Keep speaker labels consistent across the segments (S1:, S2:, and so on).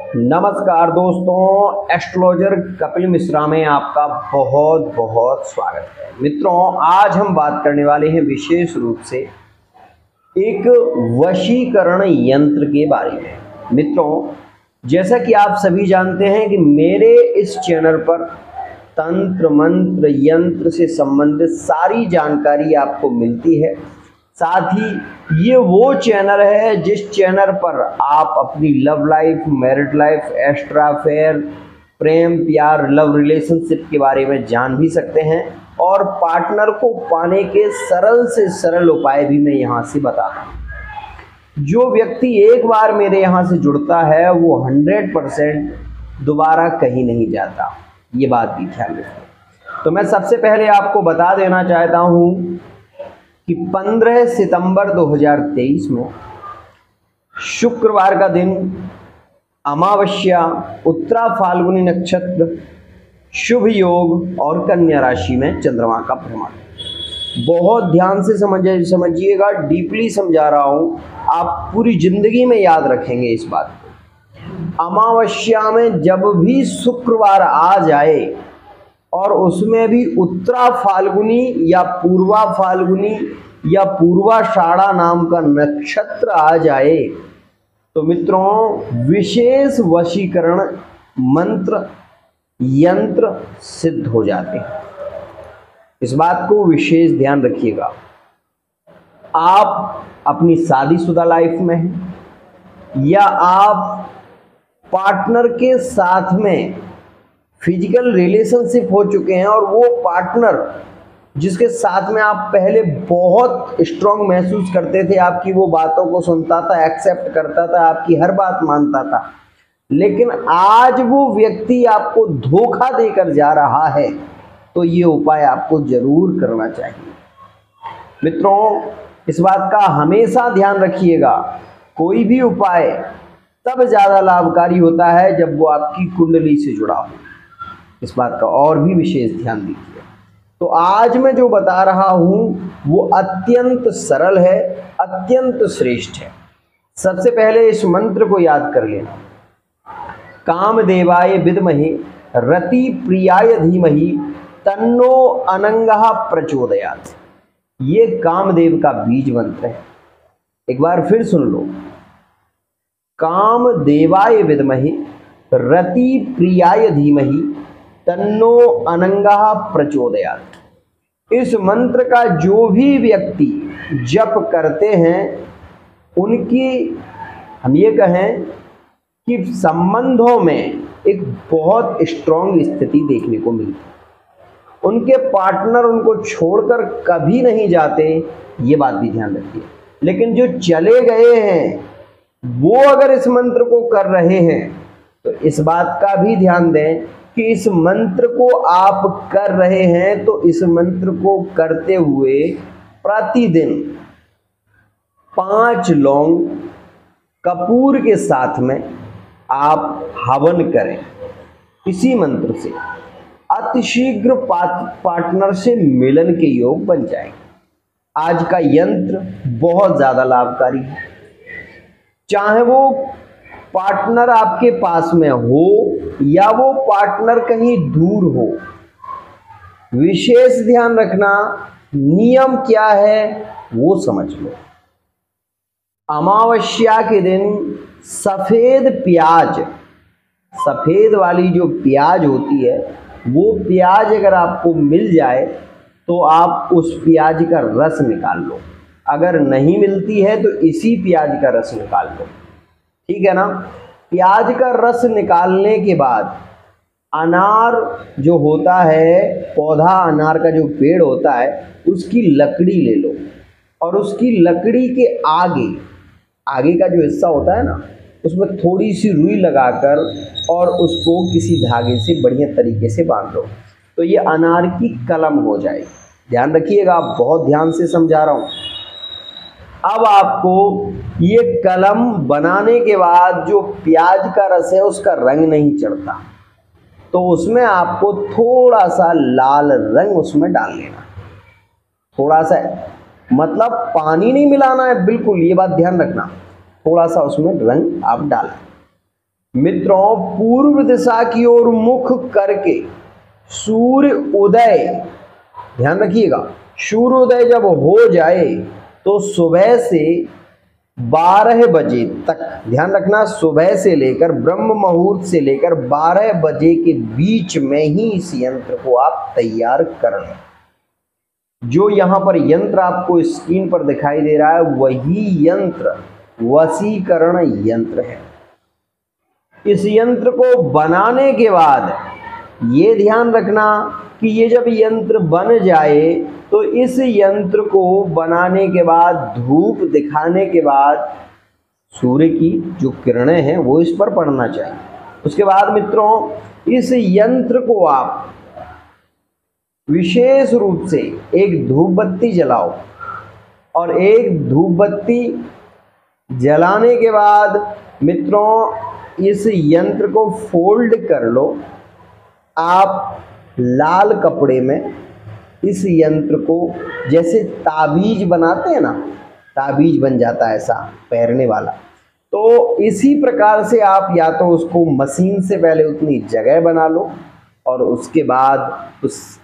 S1: नमस्कार दोस्तों, एस्ट्रोलॉजर कपिल मिश्रा में आपका बहुत बहुत स्वागत है। मित्रों, आज हम बात करने वाले हैं विशेष रूप से एक वशीकरण यंत्र के बारे में। मित्रों, जैसा कि आप सभी जानते हैं कि मेरे इस चैनल पर तंत्र मंत्र यंत्र से संबंधित सारी जानकारी आपको मिलती है। साथ ही ये वो चैनल है जिस चैनल पर आप अपनी love life, married life, extra affair, प्रेम प्यार, लव रिलेशनशिप के बारे में जान भी सकते हैं और पार्टनर को पाने के सरल से सरल उपाय भी मैं यहाँ से बताता हूँ। जो व्यक्ति एक बार मेरे यहाँ से जुड़ता है वो 100% दोबारा कहीं नहीं जाता, ये बात भी ख्याल रखिए। तो मैं सबसे पहले आपको बता देना चाहता हूँ कि 15 सितंबर 2023 में शुक्रवार का दिन, अमावस्या, उत्तरा फाल्गुनी नक्षत्र, शुभ योग और कन्या राशि में चंद्रमा का भ्रमण। बहुत ध्यान से समझिएगा, डीपली समझा रहा हूँ, आप पूरी जिंदगी में याद रखेंगे इस बात को। अमावस्या में जब भी शुक्रवार आ जाए और उसमें भी उत्तरा फाल्गुनी या पूर्वा फाल्गुनी या पूर्वाषाढ़ा नाम का नक्षत्र आ जाए तो मित्रों विशेष वशीकरण मंत्र यंत्र सिद्ध हो जाते हैं। इस बात को विशेष ध्यान रखिएगा। आप अपनी शादीशुदा लाइफ में हैं या आप पार्टनर के साथ में फिजिकल रिलेशनशिप हो चुके हैं और वो पार्टनर जिसके साथ में आप पहले बहुत स्ट्रांग महसूस करते थे, आपकी वो बातों को सुनता था, एक्सेप्ट करता था, आपकी हर बात मानता था, लेकिन आज वो व्यक्ति आपको धोखा देकर जा रहा है, तो ये उपाय आपको जरूर करना चाहिए। मित्रों, इस बात का हमेशा ध्यान रखिएगा, कोई भी उपाय तब ज़्यादा लाभकारी होता है जब वो आपकी कुंडली से जुड़ा हो। इस बात का और भी विशेष ध्यान दीजिए। तो आज मैं जो बता रहा हूं वो अत्यंत सरल है, अत्यंत श्रेष्ठ है। सबसे पहले इस मंत्र को याद कर लेना। कामदेवाय विद्महे रति प्रियाय धीमहि तन्नो अनंगः प्रचोदयात्। ये कामदेव का बीज मंत्र है। एक बार फिर सुन लो। कामदेवाय विद्महे रति प्रियाय धीमहि तन्नो अनंगः प्रचोदयात्। इस मंत्र का जो भी व्यक्ति जप करते हैं उनकी, हम ये कहें कि संबंधों में एक बहुत स्ट्रांग स्थिति देखने को मिलती है। उनके पार्टनर उनको छोड़कर कभी नहीं जाते, ये बात भी ध्यान रखिए। लेकिन जो चले गए हैं वो अगर इस मंत्र को कर रहे हैं तो इस बात का भी ध्यान दें कि इस मंत्र को आप कर रहे हैं तो इस मंत्र को करते हुए प्रतिदिन 5 लौंग कपूर के साथ में आप हवन करें। इसी मंत्र से अतिशीघ्र पार्टनर से मिलन के योग बन जाएंगे। आज का यंत्र बहुत ज्यादा लाभकारी है। चाहे वो पार्टनर आपके पास में हो या वो पार्टनर कहीं दूर हो, विशेष ध्यान रखना, नियम क्या है वो समझ लो। अमावस्या के दिन सफेद प्याज, सफेद वाली जो प्याज होती है वो प्याज अगर आपको मिल जाए तो आप उस प्याज का रस निकाल लो। अगर नहीं मिलती है तो इसी प्याज का रस निकाल लो, ठीक है ना। प्याज का रस निकालने के बाद अनार जो होता है, पौधा अनार का जो पेड़ होता है, उसकी लकड़ी ले लो और उसकी लकड़ी के आगे का जो हिस्सा होता है ना, उसमें थोड़ी सी रुई लगाकर और उसको किसी धागे से बढ़िया तरीके से बांध लो, तो ये अनार की कलम हो जाएगी। ध्यान रखिएगा, आप बहुत ध्यान से समझा रहा हूँ। अब आपको ये कलम बनाने के बाद जो प्याज का रस है उसका रंग नहीं चढ़ता, तो उसमें आपको थोड़ा सा लाल रंग उसमें डाल लेना। थोड़ा सा, मतलब पानी नहीं मिलाना है बिल्कुल, ये बात ध्यान रखना। थोड़ा सा उसमें रंग आप डालें। मित्रों, पूर्व दिशा की ओर मुख करके सूर्य उदय, ध्यान रखिएगा, सूर्योदय जब हो जाए तो सुबह से 12 बजे तक, ध्यान रखना, सुबह से लेकर ब्रह्म मुहूर्त से लेकर 12 बजे के बीच में ही इस यंत्र को आप तैयार कर लें। जो यहाँ पर यंत्र आपको स्क्रीन पर दिखाई दे रहा है वही यंत्र वशीकरण यंत्र है। इस यंत्र को बनाने के बाद ये ध्यान रखना कि ये जब यंत्र बन जाए तो इस यंत्र को बनाने के बाद धूप दिखाने के बाद सूर्य की जो किरणें हैं वो इस पर पड़ना चाहिए। उसके बाद मित्रों, इस यंत्र को आप विशेष रूप से एक धूप बत्ती जलाओ और एक धूप बत्ती जलाने के बाद मित्रों इस यंत्र को फोल्ड कर लो। आप लाल कपड़े में इस यंत्र को, जैसे ताबीज बनाते हैं ना, ताबीज बन जाता है ऐसा पहनने वाला, तो इसी प्रकार से आप या तो उसको मशीन से पहले उतनी जगह बना लो और उसके बाद उस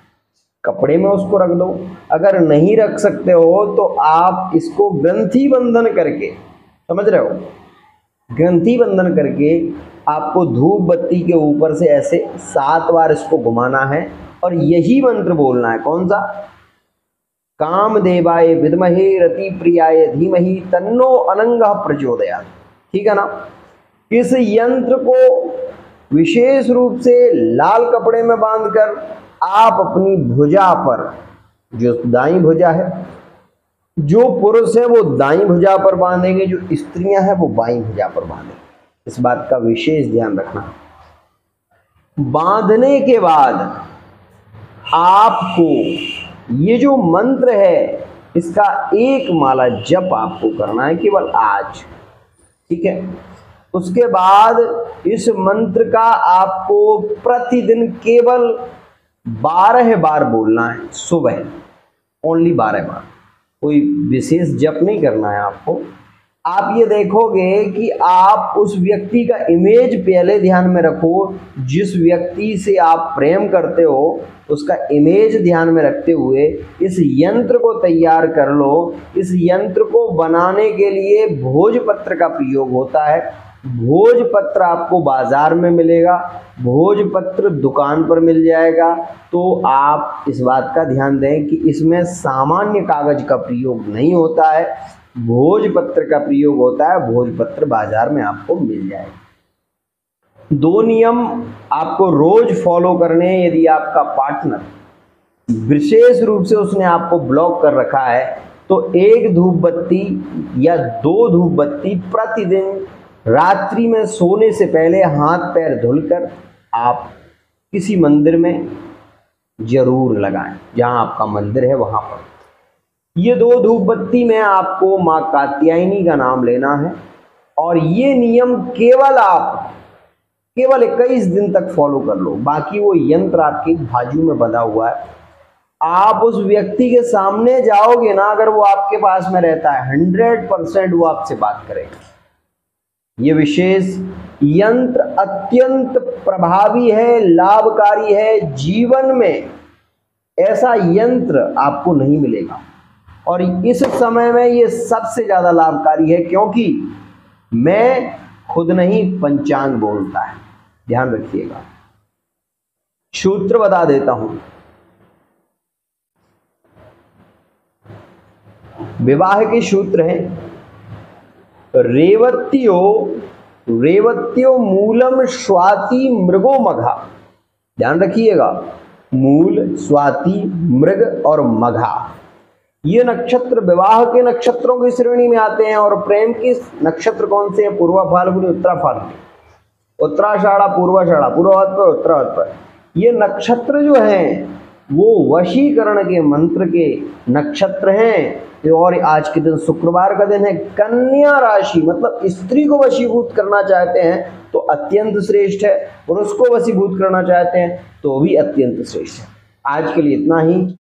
S1: कपड़े में उसको रख दो। अगर नहीं रख सकते हो तो आप इसको ग्रंथि बंधन करके, समझ रहे हो, ग्रंथि बंधन करके आपको धूप बत्ती के ऊपर से ऐसे 7 बार इसको घुमाना है और यही मंत्र बोलना है। कौन सा? कामदेवाय विद्महे रति प्रियाय धीमहि तन्नो अनंगः प्रचोदयात्। ठीक है ना? इस यंत्र को विशेष रूप से लाल कपड़े में बांधकर आप अपनी भुजा पर, जो दाईं भुजा है, जो पुरुष है वो दाईं भुजा पर बांधेंगे, जो स्त्रियां हैं वो बाईं भुजा पर बांधेंगे। इस बात का विशेष ध्यान रखना। बांधने के बाद आपको ये जो मंत्र है इसका एक माला जप आपको करना है केवल आज। ठीक है? उसके बाद इस मंत्र का आपको प्रतिदिन केवल 12 बार बोलना है, सुबह ओनली 12 बार, कोई विशेष जप नहीं करना है आपको। आप ये देखोगे कि आप उस व्यक्ति का इमेज पहले ध्यान में रखो, जिस व्यक्ति से आप प्रेम करते हो उसका इमेज ध्यान में रखते हुए इस यंत्र को तैयार कर लो। इस यंत्र को बनाने के लिए भोजपत्र का प्रयोग होता है। भोजपत्र आपको बाजार में मिलेगा, भोजपत्र दुकान पर मिल जाएगा। तो आप इस बात का ध्यान दें कि इसमें सामान्य कागज का प्रयोग नहीं होता है, भोजपत्र का प्रयोग होता है। भोजपत्र बाजार में आपको मिल जाएगा। 2 नियम आपको रोज फॉलो करने हैं। यदि आपका पार्टनर विशेष रूप से उसने आपको ब्लॉक कर रखा है तो 1 धूप बत्ती या 2 धूप बत्ती प्रतिदिन रात्रि में सोने से पहले हाथ पैर धुलकर आप किसी मंदिर में जरूर लगाएं, जहां आपका मंदिर है वहां पर। ये 2 धूप बत्ती में आपको माँ कात्यायनी का नाम लेना है और ये नियम केवल आप 21 दिन तक फॉलो कर लो। बाकी वो यंत्र आपके बाजू में बंधा हुआ है। आप उस व्यक्ति के सामने जाओगे ना, अगर वो आपके पास में रहता है 100% वो आपसे बात करेगा। ये विशेष यंत्र अत्यंत प्रभावी है, लाभकारी है। जीवन में ऐसा यंत्र आपको नहीं मिलेगा और इस समय में ये सबसे ज्यादा लाभकारी है, क्योंकि मैं खुद नहीं पंचांग बोलता है। ध्यान रखिएगा। सूत्र बता देता हूं। विवाह के सूत्र हैं रेवत्यो मूलम स्वाति मृगो मघा। ध्यान रखिएगा, मूल, स्वाति, मृग और मघा ये नक्षत्र विवाह के नक्षत्रों की श्रेणी में आते हैं। और प्रेम के नक्षत्र कौन से हैं? पूर्वा फाल्गुनी, उत्तरा फाल्गुनी, उत्तराषाढ़ा, पूर्वाषाढ़ा, पूर्वाभाद्र पर, उत्तराभाद्र पर। ये नक्षत्र जो हैं वो वशीकरण के मंत्र के नक्षत्र हैं। और आज के दिन शुक्रवार का दिन है। कन्या राशि मतलब स्त्री को वशीभूत करना चाहते हैं तो अत्यंत श्रेष्ठ है, पुरुष को वशीभूत करना चाहते हैं तो भी अत्यंत श्रेष्ठ है। आज के लिए इतना ही।